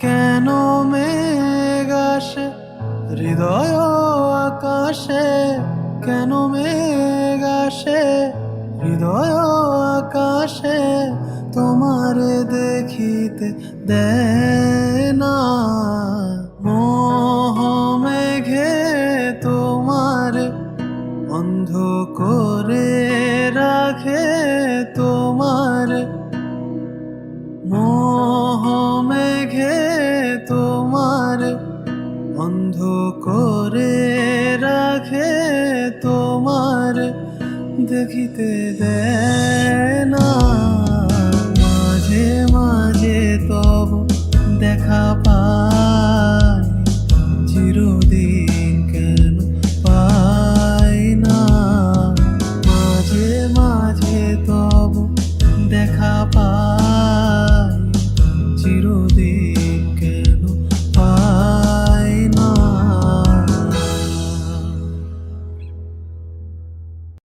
কেন মেঘ আসে হৃদয় আকাশে, কেন মেঘ আসে হৃদয় আকাশে, তোমারে দেখিতে দেয় না। মোহ মেঘে তোমারে অন্ধ করে রাখে, তোমারে মোহ মেঘে তোমারে অন্ধ করে রাখে, তোমারে দেখিতে দেয় না। মাঝে মাঝে তব দেখা পাই, চিরদিন কেন পাই না। মাঝে মাঝে তব দেখা পাই, চিরদিন